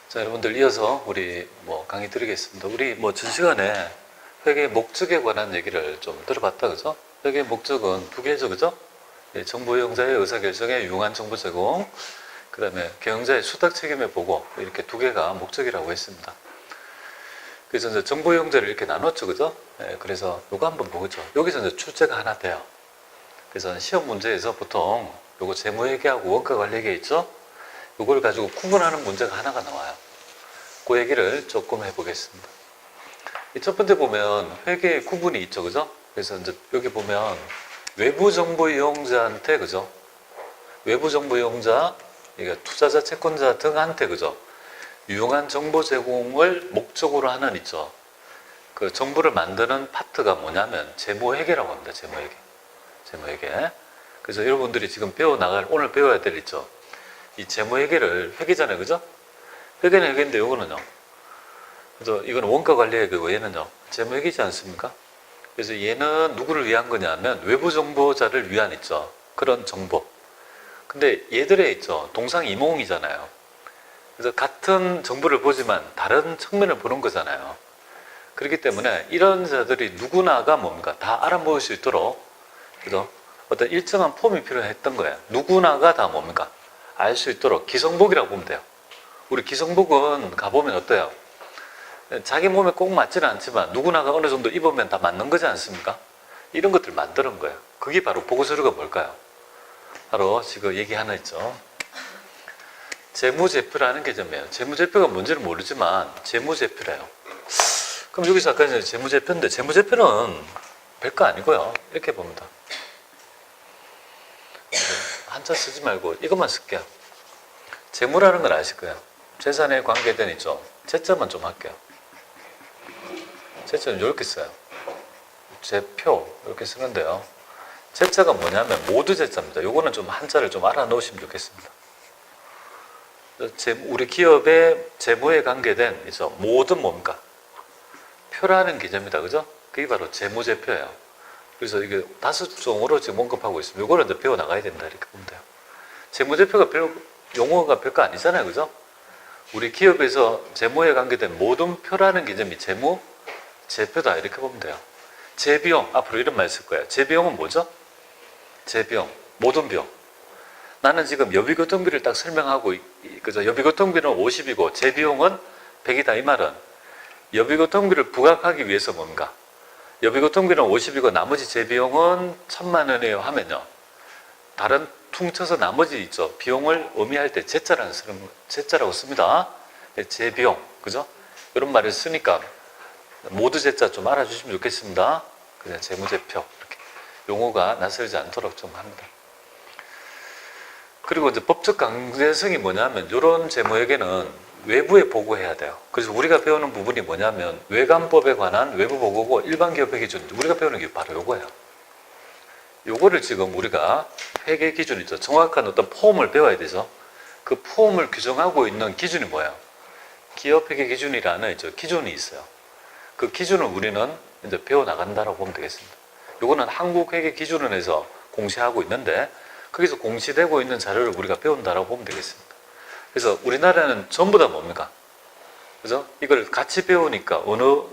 자, 여러분들 이어서 우리 강의 드리겠습니다. 우리 전 시간에 회계의 목적에 관한 얘기를 좀 들어봤다, 그죠? 회계의 목적은 두 개죠, 그죠? 정보 이용자의 의사결정에 유용한 정보 제공, 그 다음에 경영자의 수탁 책임의 보고, 이렇게 두 개가 목적이라고 했습니다. 그래서 이제 정보 이용자를 이렇게 나눴죠, 그죠? 그래서 요거 한번 보죠. 여기서 이제 출제가 하나 돼요. 그래서 시험 문제에서 보통 요거 재무회계하고 원가관리회계 있죠? 이걸 가지고 구분하는 문제가 하나가 나와요. 그 얘기를 조금 해보겠습니다. 이 첫 번째 보면 회계의 구분이 있죠, 그죠? 그래서 이제 여기 보면 외부 정보 이용자한테, 그죠? 외부 정보 이용자, 그러니까 투자자, 채권자 등한테, 그죠? 유용한 정보 제공을 목적으로 하는 있죠. 그 정보를 만드는 파트가 뭐냐면 재무회계라고 합니다. 재무회계. 재무회계. 그래서 여러분들이 지금 오늘 배워야 될 있죠. 이 재무회계를 회계잖아요, 그죠? 회계는 회계인데 요거는요. 그래서 이건 원가관리회계고 얘는요. 재무회계이지 않습니까? 그래서 얘는 누구를 위한 거냐면 외부 정보자를 위한 있죠. 그런 정보. 근데 얘들의 있죠. 동상이몽이잖아요. 그래서 같은 정보를 보지만 다른 측면을 보는 거잖아요. 그렇기 때문에 이런 자들이 누구나가 뭡니까? 다 알아보일 수 있도록, 그죠? 어떤 일정한 폼이 필요했던 거예요. 누구나가 다 뭡니까? 알 수 있도록 기성복이라고 보면 돼요. 우리 기성복은 가보면 어때요? 자기 몸에 꼭 맞지는 않지만 누구나가 어느 정도 입으면 다 맞는 거지 않습니까? 이런 것들 만드는 거예요. 그게 바로 보고서류가 뭘까요? 바로 지금 얘기 하나 있죠. 재무제표라는 개념이에요. 재무제표가 뭔지는 모르지만 재무제표래요. 그럼 여기서 아까 이제 재무제표인데 재무제표는 별거 아니고요. 이렇게 봅니다. 한자 쓰지 말고 이것만 쓸게요. 재무라는 걸 아실 거예요. 재산에 관계된 있죠. 제자만 좀 할게요. 제자는 이렇게 써요. 제표 이렇게 쓰는데요. 제자가 뭐냐면 모두 제자입니다. 요거는 좀 한자를 좀 알아놓으시면 좋겠습니다. 우리 기업의 재무에 관계된 있죠. 모든 뭡니까? 표라는 개념이다, 그죠? 그게 바로 재무제표예요. 그래서 이게 5종으로 지금 언급하고 있습니다. 요거를 이제 배워 나가야 된다 이렇게 보면 돼요. 재무제표가 용어가 별거 아니잖아요, 그죠? 우리 기업에서 재무에 관계된 모든 표라는 개념이 재무제표다 이렇게 보면 돼요. 재비용, 앞으로 이런 말 쓸 거예요. 재비용은 뭐죠? 재비용, 모든 비용. 나는 지금 여비교통비를 딱 설명하고, 그죠? 여비교통비는 50이고 재비용은 100이다 이 말은 여비교통비를 부각하기 위해서 뭔가 여비교통비는 50이고 나머지 재비용은 1000만 원이에요 하면요. 다른 퉁쳐서 나머지 있죠. 비용을 의미할 때 제자라고 씁니다. 재비용, 그죠? 이런 말을 쓰니까 모두 제자 좀 알아주시면 좋겠습니다. 그냥 재무제표 이렇게 용어가 낯설지 않도록 좀 합니다. 그리고 이제 법적 강제성이 뭐냐면 이런 재무회계는 외부에 보고해야 돼요. 그래서 우리가 배우는 부분이 뭐냐면 외관법에 관한 외부 보고고 일반 기업회 기준, 우리가 배우는 게 바로 요거예요. 요거를 지금 우리가 회계 기준이죠. 정확한 어떤 폼을 배워야 되죠. 그 폼을 규정하고 있는 기준이 뭐예요? 기업 회계 기준이라는 기준이 있어요. 그 기준을 우리는 이제 배워 나간다라고 보면 되겠습니다. 요거는 한국 회계 기준원에서 공시하고 있는데 거기서 공시되고 있는 자료를 우리가 배운다라고 보면 되겠습니다. 그래서 우리나라는 전부 다 뭡니까? 그죠? 이걸 같이 배우니까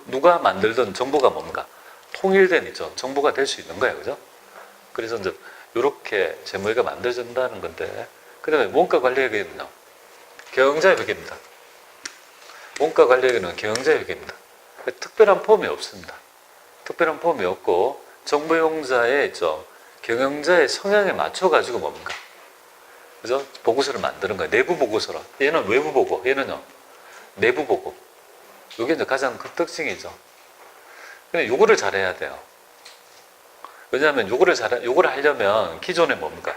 누가 만들던 정보가 뭡니까? 통일된 정보가 될 수 있는 거예요. 그죠? 그래서 이제 이렇게 재무회계가 만들어진다는 건데, 그 다음에 원가관리회계는요, 경영자의 회계입니다. 원가관리회계는 경영자의 회계입니다. 특별한 폼이 없습니다. 특별한 폼이 없고 정보이용자의 경영자의 성향에 맞춰가지고 뭡니까? 그죠? 보고서를 만드는 거예요. 내부 보고서로. 얘는 외부 보고, 얘는요, 내부 보고. 이게 이제 가장 큰 특징이죠. 근데 요거를 잘해야 돼요. 왜냐하면 요거를 하려면 기존에 뭡니까?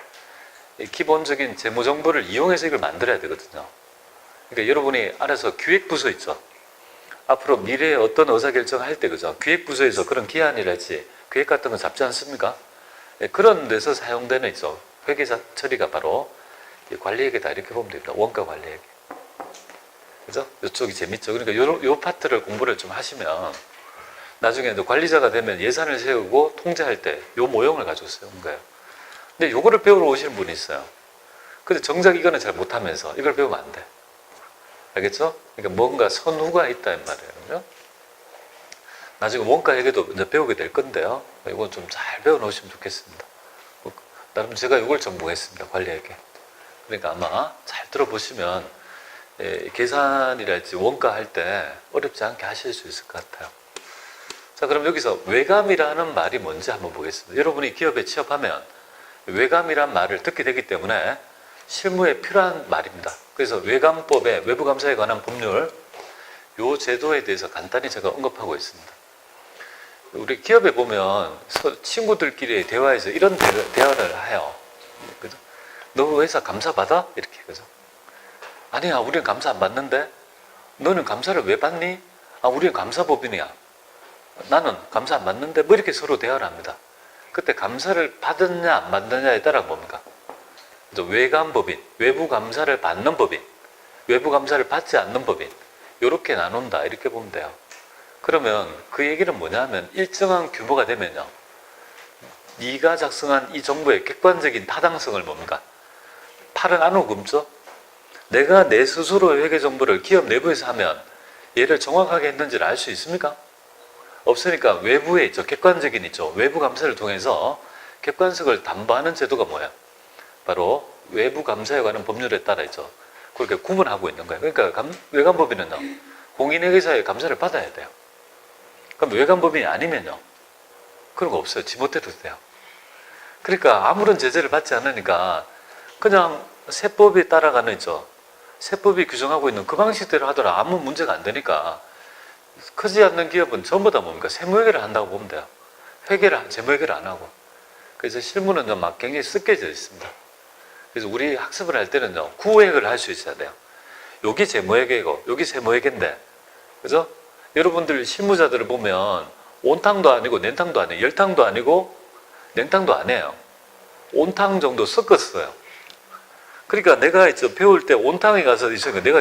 기본적인 재무 정보를 이용해서 이걸 만들어야 되거든요. 그러니까 여러분이 알아서 기획부서 있죠. 앞으로 미래에 어떤 의사결정 할 때, 그죠? 기획부서에서 그런 기한이랄지, 계획 같은 거 잡지 않습니까? 그런 데서 사용되는 회계 처리가 바로 관리회계다 이렇게 보면 됩니다. 원가 관리회계. 그죠? 이쪽이 재밌죠? 그러니까 요 파트를 공부를 좀 하시면 나중에 관리자가 되면 예산을 세우고 통제할 때 요 모형을 가지고 쓰는 거예요. 근데 요거를 배우러 오시는 분이 있어요. 근데 정작 이거는 잘 못하면서 이걸 배우면 안 돼. 알겠죠? 그러니까 뭔가 선후가 있다 이 말이에요. 그죠? 나중에 원가 회계도 이제 배우게 될 건데요. 이건 좀 잘 배워 놓으시면 좋겠습니다. 나름 제가 이걸 전공했습니다. 관리 회계. 그러니까 아마 잘 들어보시면 계산이랄지 원가 할 때 어렵지 않게 하실 수 있을 것 같아요. 자, 그럼 여기서 외감이라는 말이 뭔지 한번 보겠습니다. 여러분이 기업에 취업하면 외감이란 말을 듣게 되기 때문에 실무에 필요한 말입니다. 그래서 외감법의 외부감사에 관한 법률, 이 제도에 대해서 간단히 제가 언급하고 있습니다. 우리 기업에 보면 친구들끼리 대화에서 이런 대화를 해요. 그죠? 너 회사 감사 받아? 이렇게. 그죠? 아니야, 우리는 감사 안 받는데? 너는 감사를 왜 받니? 아, 우리는 감사법인이야. 나는 감사 안 받는데? 뭐 이렇게 서로 대화를 합니다. 그때 감사를 받았냐 안 받느냐에 따라 뭡니까? 외감법인, 외부 감사를 받는 법인, 외부 감사를 받지 않는 법인, 이렇게 나눈다 이렇게 보면 돼요. 그러면 그 얘기는 뭐냐면 일정한 규모가 되면요, 네가 작성한 이 정보의 객관적인 타당성을 뭡니까? 팔은 안 오금죠? 내가 내 스스로 회계 정보를 기업 내부에서 하면 얘를 정확하게 했는지를 알 수 있습니까? 없으니까 외부에 있죠. 객관적인 있죠. 외부 감사를 통해서 객관성을 담보하는 제도가 뭐야? 바로 외부 감사에 관한 법률에 따라 있죠. 그렇게 구분하고 있는 거예요. 그러니까 외감법인은요, 공인회계사의 감사를 받아야 돼요. 그럼 외감법인이 아니면요, 그런 거 없어요. 지멋대로 돼요. 그러니까 아무런 제재를 받지 않으니까 그냥 세법에 따라가는 있죠. 세법이 규정하고 있는 그 방식대로 하더라 아무 문제가 안 되니까 크지 않는 기업은 전부 다 뭡니까? 세무회계를 한다고 보면 돼요. 재무회계를 안 하고. 그래서 실무는 막 굉장히 습해져 있습니다. 그래서 우리 학습을 할 때는요, 구획을 할 수 있어야 돼요. 여기 재무회계고, 여기 세무회계인데, 그죠? 여러분들 실무자들을 보면 온탕도 아니고 냉탕도 아니에요. 열탕도 아니고 냉탕도 아니에요. 온탕 정도 섞었어요. 그러니까 내가 이제 배울 때 온탕에 가서 있으니까 내가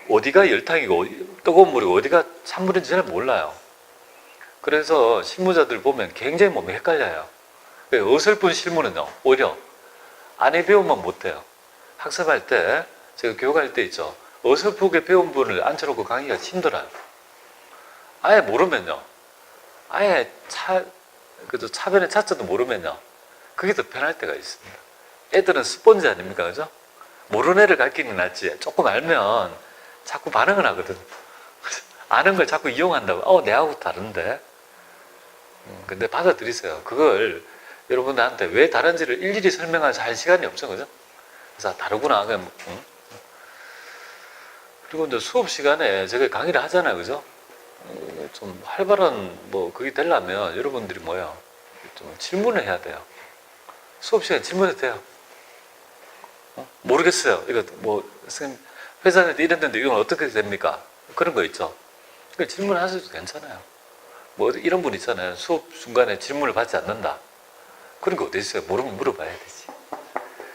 어디가 열탕이고 뜨거운 물이고 어디가 찬물인지 잘 몰라요. 그래서 실무자들 보면 굉장히 몸이 헷갈려요. 어설픈 실무는요, 오히려 안에 배우면 못해요. 학습할 때, 제가 교육할 때 있죠, 어설프게 배운 분을 앉혀놓고 강의가 힘들어요. 아예 모르면요, 아예 차변의 차자도 모르면요, 그게 더 편할 때가 있습니다. 애들은 스폰지 아닙니까? 그죠? 모르는 애를 가르치는 게 낫지. 조금 알면 자꾸 반응을 하거든. 아는 걸 자꾸 이용한다고. 내하고 다른데? 근데 받아들이세요. 그걸 여러분들한테 왜 다른지를 일일이 설명할 시간이 없죠. 그죠? 그래서 다르구나. 그냥, 그리고 이제 수업 시간에 제가 강의를 하잖아요. 그죠? 좀 활발한, 그게 되려면 여러분들이 좀 질문을 해야 돼요. 수업 시간에 질문해도 돼요. 모르겠어요. 이거 선생님, 회사에서 이랬는데 이건 어떻게 됩니까? 그런 거 있죠. 그러니까 질문하셔도 괜찮아요. 이런 분 있잖아요. 수업 중간에 질문을 받지 않는다. 그런 거 어디 있어요? 모르면 물어봐야 되지.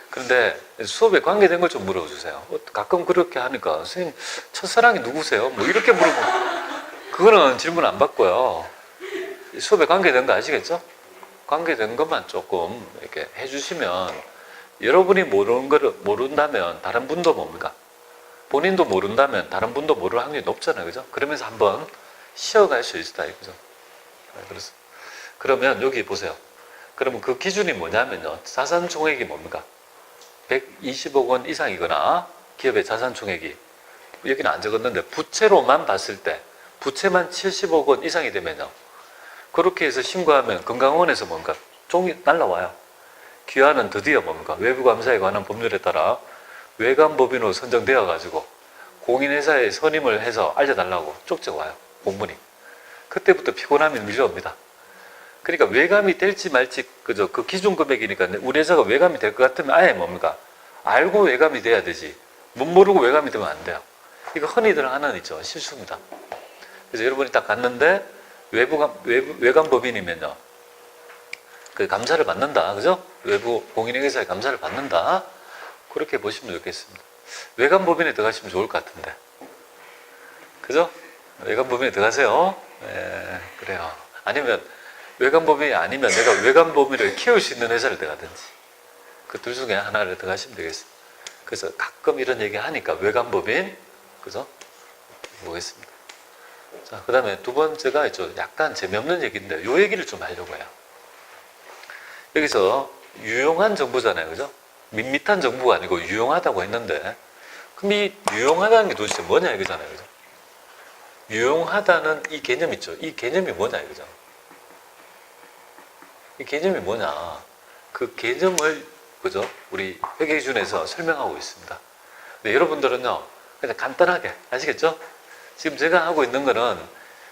그런데 수업에 관계된 걸 좀 물어주세요. 가끔 그렇게 하니까 선생님, 첫사랑이 누구세요? 이렇게 물어보면 그거는 질문 안 받고요. 수업에 관계된 거 아시겠죠? 관계된 것만 조금 이렇게 해주시면, 여러분이 모른다면 다른 분도 뭡니까? 본인도 모른다면 다른 분도 모를 확률이 높잖아요. 그죠? 그러면서 한번 쉬어갈 수 있다. 그죠? 그러면 여기 보세요. 그러면 그 기준이 뭐냐면요, 자산 총액이 뭡니까? 120억 원 이상이거나 기업의 자산 총액이, 여기는 안 적었는데 부채로만 봤을 때 부채만 70억 원 이상이 되면요, 그렇게 해서 신고하면 건강원에서 뭔가 종이 날라와요. 귀하는 드디어 뭡니까? 외부감사에 관한 법률에 따라 외감법인으로 선정되어 가지고 공인회사에 선임을 해서 알려달라고 쪽지가 와요. 공문이. 그때부터 피곤함이 밀려옵니다. 그러니까 외감이 될지 말지, 그죠? 그 기준 금액이니까 우리 회사가 외감이 될 것 같으면 아예 뭡니까? 알고 외감이 돼야 되지. 못 모르고 외감이 되면 안 돼요. 이거 흔히들 하는 있죠. 실수입니다. 그래서 여러분이 딱 갔는데 외감법인이면요, 그 감사를 받는다. 그죠? 외부 공인회계사의 감사를 받는다. 그렇게 보시면 좋겠습니다. 외감법인에 들어가시면 좋을 것 같은데. 그죠? 외감법인에 들어가세요. 네, 그래요. 아니면 외감법인이 아니면 내가 외감법인을 키울 수 있는 회사를 들어가든지, 그 둘 중에 하나를 들어가시면 되겠습니다. 그래서 가끔 이런 얘기 하니까 외감법인, 그죠? 보겠습니다. 자, 그 다음에 두 번째가 있죠. 약간 재미없는 얘기인데, 요 얘기를 좀 하려고 해요. 여기서 유용한 정보잖아요. 그죠? 밋밋한 정보가 아니고 유용하다고 했는데, 그럼 이 유용하다는 게 도대체 뭐냐 이거잖아요. 그죠? 유용하다는 이 개념 있죠. 이 개념이 뭐냐 이거죠. 이 개념이 뭐냐. 그 개념을, 그죠? 우리 회계기준에서 설명하고 있습니다. 근데 여러분들은요, 그냥 간단하게, 아시겠죠? 지금 제가 하고 있는 거는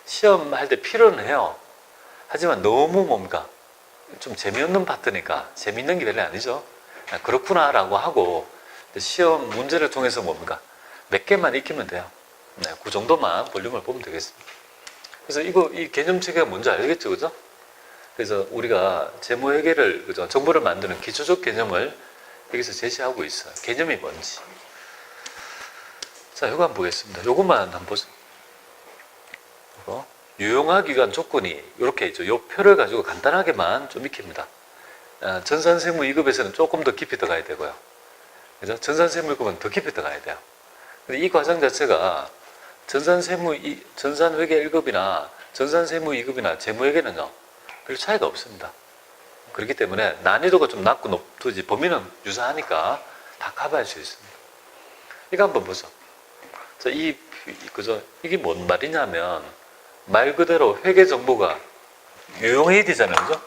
시험할 때 필요는 해요. 하지만 너무 뭡니까? 좀 재미없는 파트니까 재밌는 게 별로 아니죠. 그렇구나 라고 하고 시험 문제를 통해서 뭡니까? 몇 개만 익히면 돼요. 네, 그 정도만 볼륨을 보면 되겠습니다. 그래서 이 개념 체계가 뭔지 알겠죠? 그죠? 그래서 우리가 재무회계를, 그죠? 정보를 만드는 기초적 개념을 여기서 제시하고 있어요. 개념이 뭔지. 자, 이거 한번 보겠습니다. 요것만 한번 보세요. 유용하기 위한 조건이 이렇게 있죠. 요 표를 가지고 간단하게만 좀 익힙니다. 전산세무 2급에서는 조금 더 깊이 들어가야 되고요. 그죠? 전산세무 1급은 더 깊이 들어가야 돼요. 근데 이 과정 자체가 전산회계 1급이나 전산세무 2급이나 재무회계는요, 별 차이가 없습니다. 그렇기 때문에 난이도가 좀 낮고 높든지 범위는 유사하니까 다 커버할 수 있습니다. 이거 한번 보죠. 자, 그죠? 이게 뭔 말이냐면, 말 그대로 회계 정보가 유용해야 되잖아요. 그죠?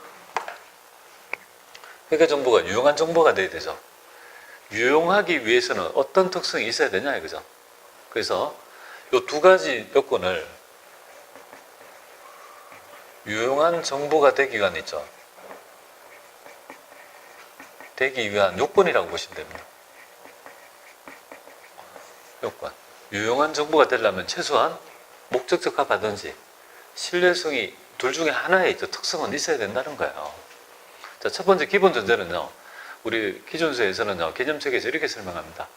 회계 정보가 유용한 정보가 돼야 되죠. 유용하기 위해서는 어떤 특성이 있어야 되냐, 이거죠. 그래서 이 두 가지 요건을 유용한 정보가 되기 위한 있죠. 되기 위한 요건이라고 보시면 됩니다. 요건. 유용한 정보가 되려면 최소한 목적적 합하든지 신뢰성이 둘 중에 하나의 있죠. 특성은 있어야 된다는 거예요. 자, 첫 번째 기본 전제는요. 우리 기준서에서는요. 개념책에서 이렇게 설명합니다.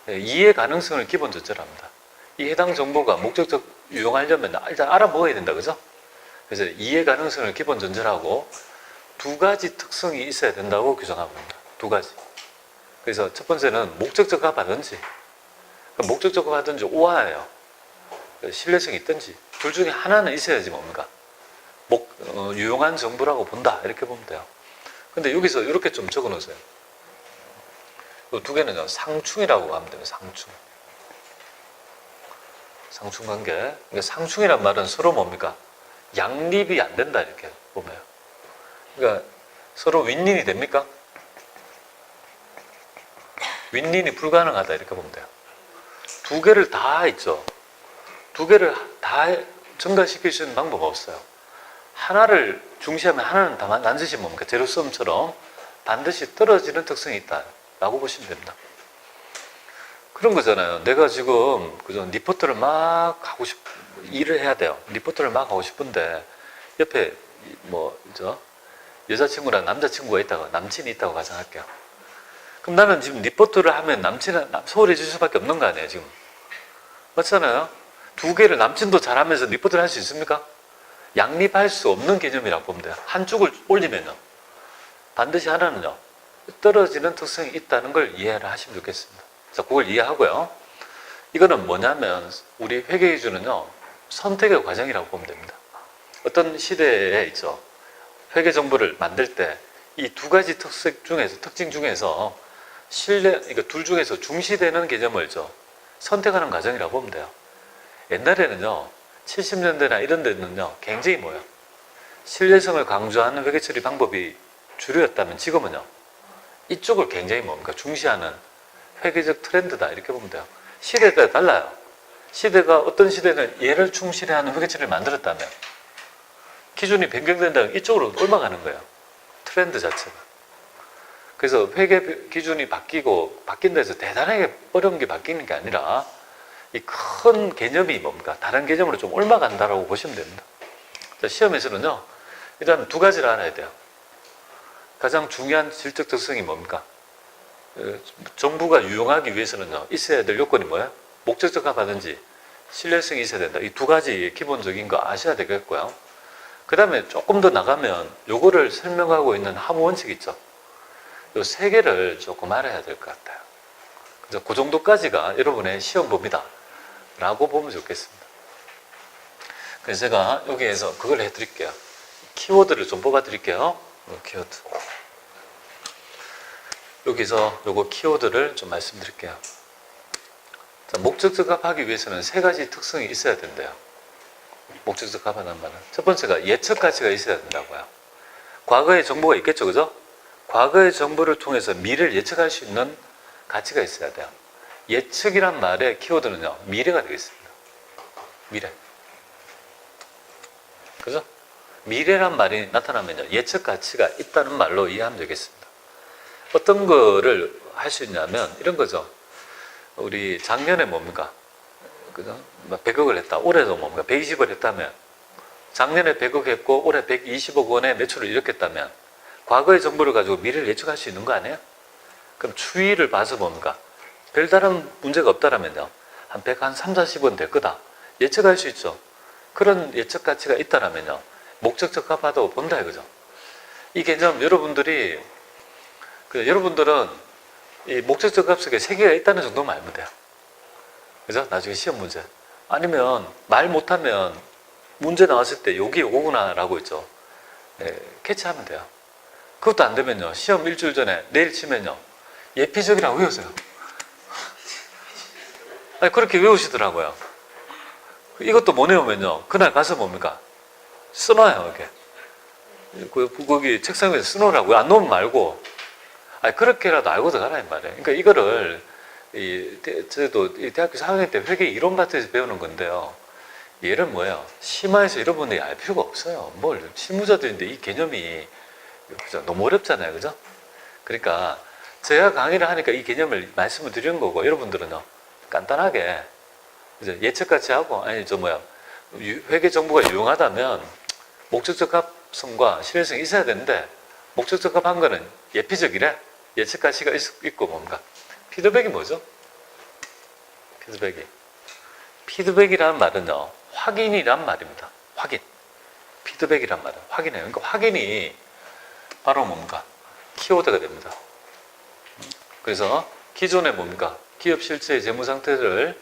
이해 가능성을 기본 전제로 합니다. 이 해당 정보가 목적적 유용하려면 일단 알아먹어야 된다. 그죠? 그래서 이해 가능성을 기본 전제로 하고 두 가지 특성이 있어야 된다고 규정합니다. 두 가지. 그래서 첫 번째는 목적적 합하든지 목적적 합하든지 오화예요. 신뢰성이 있든지 둘 중에 하나는 있어야지 뭡니까? 유용한 정보라고 본다. 이렇게 보면 돼요. 근데 여기서 이렇게 좀 적어 놓으세요. 이 두 개는요, 상충이라고 하면 됩니다. 상충. 상충 관계. 그러니까 상충이란 말은 서로 뭡니까? 양립이 안 된다. 이렇게 보면. 그러니까 서로 윈윈이 됩니까? 윈윈이 불가능하다. 이렇게 보면 돼요. 두 개를 다 있죠. 두 개를 다 증가시킬 수 있는 방법은 없어요. 하나를 중시하면 하나는 다 반드시 뭡니까? 제로섬처럼 반드시 떨어지는 특성이 있다. 라고 보시면 됩니다. 그런 거잖아요. 내가 지금 그저 리포트를 막 하고 일을 해야 돼요. 리포트를 막 하고 싶은데 옆에 여자친구랑 남자친구가 있다고, 남친이 있다고 가정할게요. 그럼 나는 지금 리포트를 하면 남친은 소홀해 줄 수밖에 없는 거 아니에요, 지금. 맞잖아요? 두 개를 남친도 잘하면서 리포트를 할 수 있습니까? 양립할 수 없는 개념이라고 보면 돼요. 한쪽을 올리면요. 반드시 하나는요. 떨어지는 특성이 있다는 걸 이해를 하시면 좋겠습니다. 자, 그걸 이해하고요. 이거는 뭐냐면 우리 회계기준은요. 선택의 과정이라고 보면 됩니다. 어떤 시대에 있죠. 회계 정보를 만들 때 이 두 가지 특징 중에서 그러니까 둘 중에서 중시되는 개념을 선택하는 과정이라고 보면 돼요. 옛날에는요. 70년대나 이런 데는요. 굉장히 신뢰성을 강조하는 회계 처리 방법이 주류였다면 지금은요. 이쪽을 굉장히 중시하는 회계적 트렌드다. 이렇게 보면 돼요. 시대에 따라 달라요. 시대가 어떤 시대는 얘를 충실히 하는 회계 처리를 만들었다면 기준이 변경된다면 이쪽으로 옮아가는 거예요. 트렌드 자체가. 그래서 회계 기준이 바뀐다 해서 대단하게 어려운 게 바뀌는 게 아니라 이 큰 개념이 다른 개념으로 좀 옮아간다라고 보시면 됩니다. 자, 시험에서는요, 일단 두 가지를 알아야 돼요. 가장 중요한 질적 특성이 뭡니까? 정부가 유용하기 위해서는요, 있어야 될 요건이 뭐예요? 목적적 합하든지 신뢰성이 있어야 된다. 이 두 가지 기본적인 거 아셔야 되겠고요. 그 다음에 조금 더 나가면 요거를 설명하고 있는 하부 원칙 있죠? 요 세 개를 조금 알아야 될 것 같아요. 그래서 그 정도까지가 여러분의 시험 범위다. 라고 보면 좋겠습니다. 그래서 제가 여기에서 그걸 해드릴게요. 키워드를 좀 뽑아드릴게요. 키워드. 여기서 요거 키워드를 좀 말씀드릴게요. 자, 목적 적합하기 위해서는 세 가지 특성이 있어야 된대요. 목적 적합하다는 말은 첫 번째가 예측 가치가 있어야 된다고요. 과거의 정보가 있겠죠, 그죠? 과거의 정보를 통해서 미래를 예측할 수 있는 가치가 있어야 돼요. 예측이란 말의 키워드는요, 미래가 되겠습니다. 미래. 그죠? 미래란 말이 나타나면요, 예측 가치가 있다는 말로 이해하면 되겠습니다. 어떤 거를 할 수 있냐면 이런 거죠. 우리 작년에 뭡니까? 그죠? 100억을 했다. 올해도 뭡니까? 120을 했다면, 작년에 100억 했고 올해 120억 원의 매출을 일으켰다면 과거의 정보를 가지고 미래를 예측할 수 있는 거 아니에요? 그럼 추이를 봐서 뭡니까? 별다른 문제가 없다라면요, 한 130원 될 거다. 예측할 수 있죠. 그런 예측 가치가 있다라면요, 목적 적합하다고 본다 이거죠. 이 개념 여러분들은 이 목적 적합 속에 세 개가 있다는 정도만 알면 돼요. 그죠? 나중에 시험 문제. 아니면 말 못하면 문제 나왔을 때 여기 요거구나 라고 있죠. 네, 캐치하면 돼요. 그것도 안 되면요, 시험 일주일 전에 내일 치면요, 예피적이라고 외우세요. 아니, 그렇게 외우시더라고요. 이것도 못 외우면요, 그날 가서 뭡니까? 써놔요, 이렇게. 거기 책상 위에 써놓으라고요. 안 놓으면 말고. 아니, 그렇게라도 알고 들어가라, 이 말이에요. 그러니까 이거를, 저도 대학교 4학년 때 회계 이론밭에서 배우는 건데요. 얘는 뭐예요? 심화해서 여러분들이 알 필요가 없어요. 뭘, 실무자들인데 이 개념이 그죠? 너무 어렵잖아요. 그죠? 그러니까 제가 강의를 하니까 이 개념을 말씀을 드리는 거고, 여러분들은요, 간단하게 그죠? 예측같이 하고, 아니, 회계 정보가 유용하다면 목적 적합성과 실효성이 있어야 되는데, 목적 적합한 거는 예피적이래. 예측 가치가 있고 뭔가. 피드백이 뭐죠? 피드백이라는 말은요, 확인이란 말입니다. 확인. 피드백이란 말은 확인해요. 그러니까 확인이 바로 뭔가 키워드가 됩니다. 그래서 기존에 뭡니까? 기업 실제의 재무 상태를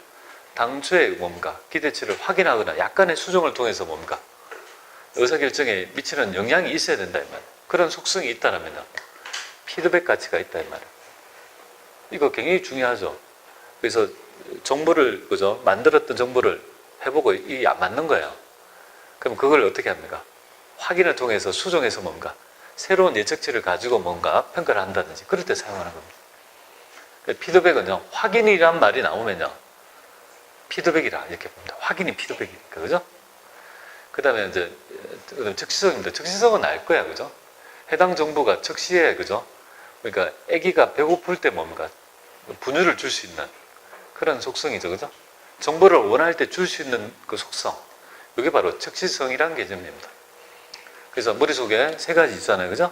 당초에 뭡니까? 기대치를 확인하거나 약간의 수정을 통해서 뭡니까? 의사결정에 미치는 영향이 있어야 된다 이 말. 그런 속성이 있다라면 피드백 가치가 있다 이 말. 이거 굉장히 중요하죠. 그래서 정보를 그죠? 만들었던 정보를 해보고 이게 안 맞는 거예요. 그럼 그걸 어떻게 합니까? 확인을 통해서 수정해서 뭔가 새로운 예측치를 가지고 뭔가 평가를 한다든지 그럴 때 사용하는 겁니다. 피드백은요, 확인이란 말이 나오면요, 피드백이라 이렇게 봅니다. 확인이 피드백이니까, 그죠? 그 다음에 이제 적시성입니다. 적시성은 알 거야, 그죠? 해당 정보가 적시에, 그죠? 그러니까 아기가 배고플 때 뭡니까? 분유를 줄 수 있는 그런 속성이죠, 그죠? 정보를 원할 때 줄 수 있는 그 속성, 이게 바로 적시성이라는 개념입니다. 그래서 머릿속에 세 가지 있잖아요, 그죠?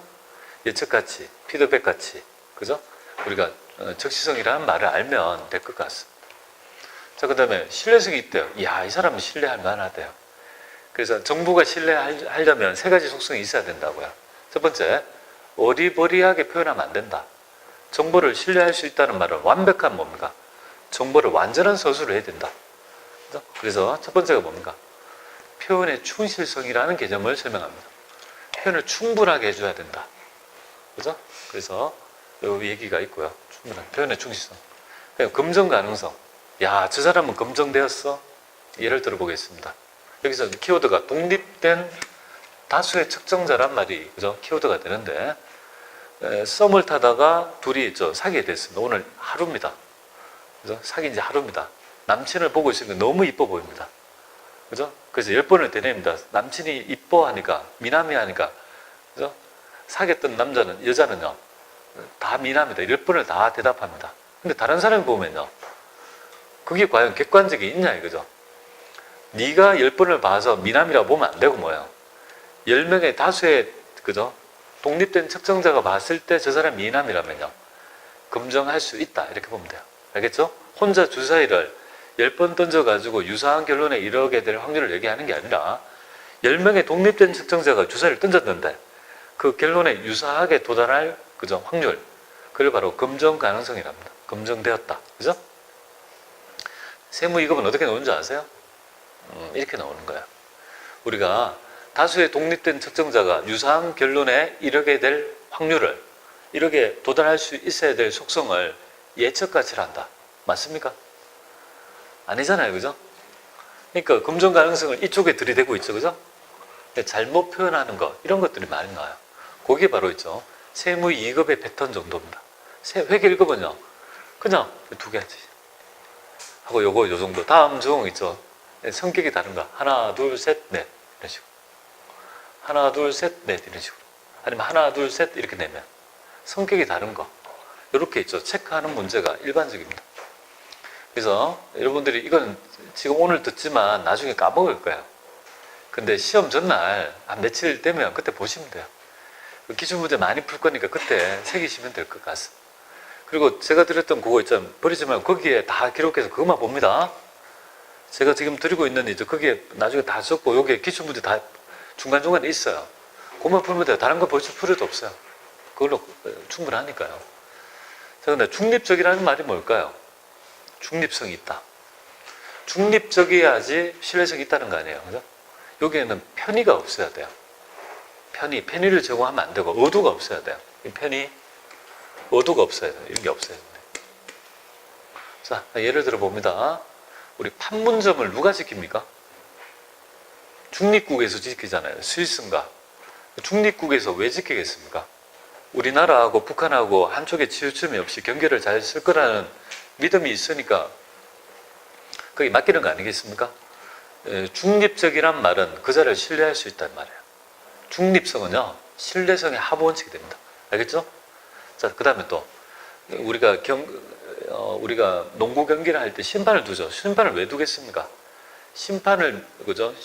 예측 가치, 피드백 가치, 그죠? 우리가 적시성이라는 말을 알면 될 것 같습니다. 자, 그 다음에 신뢰성이 있대요. 이야, 이 사람은 신뢰할 만하대요. 그래서 정부가 신뢰하려면 세 가지 속성이 있어야 된다고요. 첫 번째, 어리버리하게 표현하면 안 된다. 정보를 신뢰할 수 있다는 말은 완벽한 뭡니까? 정보를 완전한 서술을 해야 된다. 그죠? 그래서 첫 번째가 뭡니까? 표현의 충실성이라는 개념을 설명합니다. 표현을 충분하게 해줘야 된다. 그죠? 그래서 이 얘기가 있고요. 충분한 표현의 충실성. 검증 가능성. 야, 저 사람은 검증되었어? 예를 들어보겠습니다. 여기서 키워드가 독립된 다수의 측정자란 말이 그죠? 키워드가 되는데, 썸을 타다가 둘이 사귀게 됐습니다. 오늘 하루입니다. 그죠? 사귄 지 하루입니다. 남친을 보고 있으니까 너무 이뻐 보입니다. 그죠? 그래서 10번을 되뇌입니다. 남친이 이뻐하니까, 미남이하니까, 그죠? 사귀었던 여자는요, 다 미남이다. 10번을 다 대답합니다. 근데 다른 사람이 보면요, 그게 과연 객관적이 있냐, 이거죠? 네가 10번을 봐서 미남이라고 보면 안 되고 뭐예요? 10명의 다수의, 그죠? 독립된 측정자가 봤을 때 저 사람이 미남이라면요, 검증할 수 있다. 이렇게 보면 돼요. 알겠죠? 혼자 주사위를 10번 던져가지고 유사한 결론에 이르게 될 확률을 얘기하는 게 아니라 10명의 독립된 측정자가 주사위를 던졌는데 그 결론에 유사하게 도달할 그죠? 확률. 그걸 바로 검증 가능성이랍니다. 검증되었다. 그죠? 세무 2급은 어떻게 나오는 줄 아세요? 이렇게 나오는 거야. 우리가 다수의 독립된 측정자가 유사한 결론에 이르게 될 확률을, 이렇게 도달할 수 있어야 될 속성을 예측가치를 한다. 맞습니까? 아니잖아요. 그죠? 그러니까 검증 가능성을 이쪽에 들이대고 있죠. 그죠? 잘못 표현하는 것, 이런 것들이 많이 나와요. 그게 바로 있죠. 세무 2급의 패턴 정도입니다. 회계 1급은요, 그냥 두 개지. 하고 요거 요 정도. 다음 중 있죠. 성격이 다른가. 하나, 둘, 셋, 넷. 이런 식으로. 하나, 둘, 셋, 넷. 이런 식으로. 아니면 하나, 둘, 셋. 이렇게 내면. 성격이 다른 거. 이렇게 있죠. 체크하는 문제가 일반적입니다. 그래서 여러분들이 이건 지금 오늘 듣지만 나중에 까먹을 거예요. 근데 시험 전날 한 며칠 되면 그때 보시면 돼요. 기출문제 많이 풀 거니까 그때 새기시면 될 것 같습니다. 그리고 제가 드렸던 그거 있잖아요. 버리지 말고 거기에 다 기록해서 그것만 봅니다. 제가 지금 드리고 있는 이제 거기에 나중에 다 적고 여기에 기출문제 다 중간중간에 있어요. 그것만 풀면 돼요. 다른 거 벌써 필요도 없어요. 그걸로 충분하니까요. 자, 근데 중립적이라는 말이 뭘까요? 중립성이 있다. 중립적이어야지 신뢰성이 있다는 거 아니에요. 그죠? 여기에는 편의가 없어야 돼요. 편의를 제공하면 안 되고 의도가 없어야 돼요. 의도가 없어야 돼요. 이런 게 없어야 돼요. 자, 예를 들어 봅니다. 우리 판문점을 누가 지킵니까? 중립국에서 지키잖아요. 스위스인가? 중립국에서 왜 지키겠습니까? 우리나라하고 북한하고 한쪽에 치우침이 없이 경계를 잘 쓸 거라는 믿음이 있으니까 거기 맡기는 거 아니겠습니까? 중립적이란 말은 그 자를 신뢰할 수 있다는 말이에요. 중립성은요, 신뢰성의 하부 원칙이 됩니다. 알겠죠? 자, 그 다음에 또, 우리가 농구 경기를 할 때 심판을 두죠. 심판을 왜 두겠습니까? 심판을, 그죠?